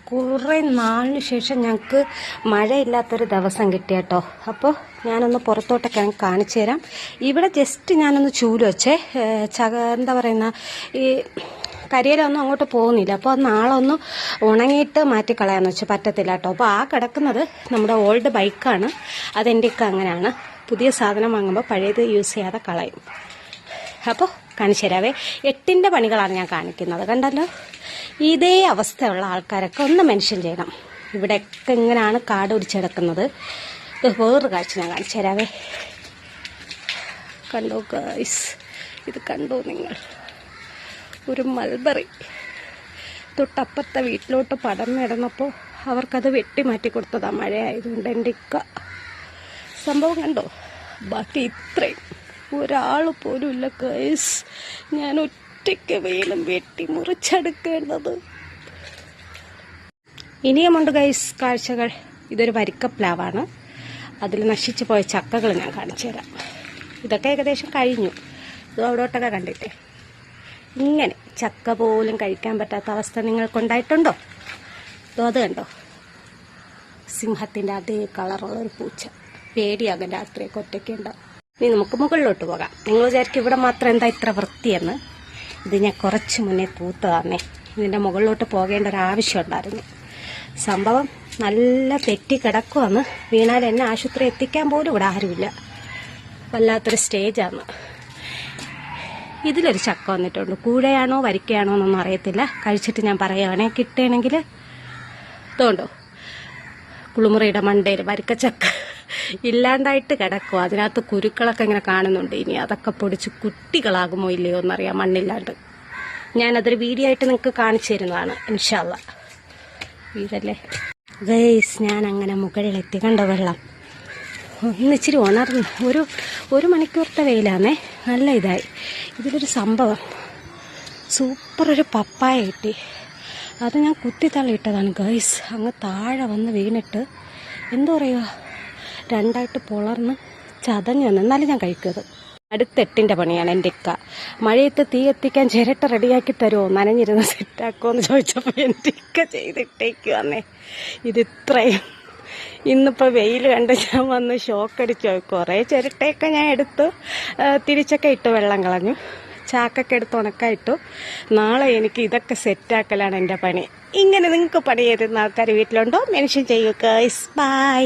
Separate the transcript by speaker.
Speaker 1: കുറേ നാളിന് ശേഷം ഞങ്ങൾക്ക് മഴയില്ലാത്തൊരു ദിവസം കിട്ടി കേട്ടോ. അപ്പോൾ ഞാനൊന്ന് പുറത്തോട്ടൊക്കെ കാണിച്ചു തരാം. ഇവിടെ ജസ്റ്റ് ഞാനൊന്ന് ചൂല് വെച്ചേ, എന്താ പറയുന്ന ഈ കരിയിലൊന്നും അങ്ങോട്ട് പോകുന്നില്ല. അപ്പോൾ അത് നാളെ ഒന്ന് ഉണങ്ങിയിട്ട് മാറ്റിക്കളയാന്ന് വെച്ചാൽ പറ്റത്തില്ല കേട്ടോ. അപ്പോൾ ആ കിടക്കുന്നത് നമ്മുടെ ഓൾഡ് ബൈക്കാണ്. അതെൻ്റെയൊക്കെ അങ്ങനെയാണ്. പുതിയ സാധനം വാങ്ങുമ്പോൾ പഴയത് യൂസ് ചെയ്യാതെ കളയും. അപ്പോൾ കാണിച്ചു തരാവേ. 8ന്റെ പണികളാണ് ഞാൻ കാണിക്കുന്നത്. കണ്ടല്ലോ, ഇതേ അവസ്ഥയുള്ള ആൾക്കാരൊക്കെ ഒന്ന് മെൻഷൻ ചെയ്യണം. ഇവിടെയൊക്കെ ഇങ്ങനെയാണ് കാട് പിടിച്ചെടുക്കുന്നത്. വേറൊരു കാഴ്ച ഞാൻ കാണിച്ചു തരാവേ. കണ്ടോ ഗൈസ്, ഇത് കണ്ടോ നിങ്ങൾ? ഒരു മൽബറി തൊട്ടപ്പുറത്തെ വീട്ടിലോട്ട് പടർന്നിടന്നപ്പോൾ അവർക്കത് വെട്ടി മാറ്റി കൊടുത്തതാണ് മഴയായതുകൊണ്ട്. എൻ്റെ ഇക്ക സംഭവം കണ്ടോ? ബാക്കി ഇത്രയും ഒരാൾ പോലും ഇല്ല ഗൈസ്. ഞാൻ ഒറ്റയ്ക്ക് വെയിലും വെട്ടി മുറിച്ചെടുക്കേണ്ടത്. ഇനിയുമുണ്ട് ഗൈസ് കാഴ്ചകൾ. ഇതൊരു വരിക്കപ്ലാവാണ്. അതിൽ നശിച്ചു പോയ ചക്കകൾ ഞാൻ കാണിച്ചു തരാം. ഇതൊക്കെ ഏകദേശം കഴിഞ്ഞു. ഇത് അവിടോട്ടൊക്കെ കണ്ടിട്ടേ. ഇങ്ങനെ ചക്ക പോലും കഴിക്കാൻ പറ്റാത്ത അവസ്ഥ നിങ്ങൾക്കുണ്ടായിട്ടുണ്ടോ? അത് കണ്ടോ, സിംഹത്തിൻ്റെ അതേ കളറുള്ളൊരു പൂച്ച. പേടിയാകും രാത്രിയൊക്കെ ഒറ്റയ്ക്കുണ്ടാവും. ഇനി നമുക്ക് മുകളിലോട്ട് പോകാം. നിങ്ങൾ വിചാരിക്കും ഇവിടെ മാത്രം എന്താ ഇത്ര വൃത്തിയെന്ന്. ഇത് ഞാൻ കുറച്ച് മുന്നേ തൂത്തതാന്നേ. ഇതിൻ്റെ മുകളിലോട്ട് പോകേണ്ട ഒരു ആവശ്യം ഉണ്ടായിരുന്നു. സംഭവം നല്ല തെറ്റി കിടക്കുമെന്ന്. വീണാൽ എന്നെ ആശുപത്രി എത്തിക്കാൻ പോലും ഇവിടെ ആരുമില്ല. വല്ലാത്തൊരു സ്റ്റേജാണ്. ഇതിലൊരു ചക്ക വന്നിട്ടുണ്ട്. കൂഴയാണോ വരിക്കയാണോ എന്നൊന്നും അറിയത്തില്ല. കഴിച്ചിട്ട് ഞാൻ പറയുകയാണെ. കിട്ടുകയാണെങ്കിൽ ഇതുകൊണ്ടോ കുളിമുറിയുടെ മണ്ടയിൽ വരിക്കച്ചക്ക ഇല്ലാണ്ടായിട്ട് കിടക്കും. അതിനകത്ത് കുരുക്കളൊക്കെ ഇങ്ങനെ കാണുന്നുണ്ട്. ഇനി അതൊക്കെ പൊടിച്ച് കുട്ടികളാകുമോ ഇല്ലയോ എന്നറിയാം മണ്ണില്ലാണ്ട്. ഞാനതൊരു വീഡിയോ ആയിട്ട് നിങ്ങൾക്ക് കാണിച്ചു തരുന്നതാണ് ഇൻഷാ അല്ലാ. വീടല്ലേ ഗൈസ്, ഞാൻ അങ്ങനെ മുകളിലെത്തി. കണ്ടോ വെള്ളം ഒന്നിച്ചിരി ഉണർന്നു. ഒരു മണിക്കൂറത്തെ വെയിലാന്നേ. നല്ല ഇതായി. ഇതിലൊരു സംഭവം സൂപ്പർ ഒരു പപ്പായ കിട്ടി. അത് ഞാൻ കുത്തിത്തള്ളിയിട്ടതാണ് ഗൈസ്. അങ്ങ് താഴെ വന്ന് വീണിട്ട് എന്താ പറയുക, രണ്ടായിട്ട് പൊളർന്ന് ചതഞ്ഞു വന്നു. എന്നാലും ഞാൻ കഴിക്കുന്നത്. അടുത്ത 8ന്റെ പണിയാണ് എൻ്റെ ഇക്ക. മഴയത്ത് തീ എത്തിക്കാൻ ചിരട്ട റെഡിയാക്കി തരുമോ, നനഞ്ഞിരുന്ന് സെറ്റാക്കുമോ എന്ന് ചോദിച്ചപ്പോൾ എൻ്റെ ഇക്ക ചെയ്തിട്ടേക്കുവന്നേ. ഇതിത്രയും ഇന്നിപ്പോൾ വെയിൽ കണ്ട് ഞാൻ വന്ന് ഷോക്കടിച്ചു. കുറേ ചിരട്ടയൊക്കെ ഞാൻ എടുത്തു, തിരിച്ചൊക്കെ ഇട്ട് വെള്ളം കളഞ്ഞു. ചാക്കൊക്കെ എടുത്ത് ഉണക്കായിട്ടു. നാളെ എനിക്ക് ഇതൊക്കെ സെറ്റാക്കലാണ് എൻ്റെ പണി. ഇങ്ങനെ നിങ്ങൾക്ക് പണി ചെയ്തിരുന്ന ആൾക്കാർ വീട്ടിലുണ്ടോ? മെൻഷൻ ചെയ്യൂ ഗൈസ്. ബൈ.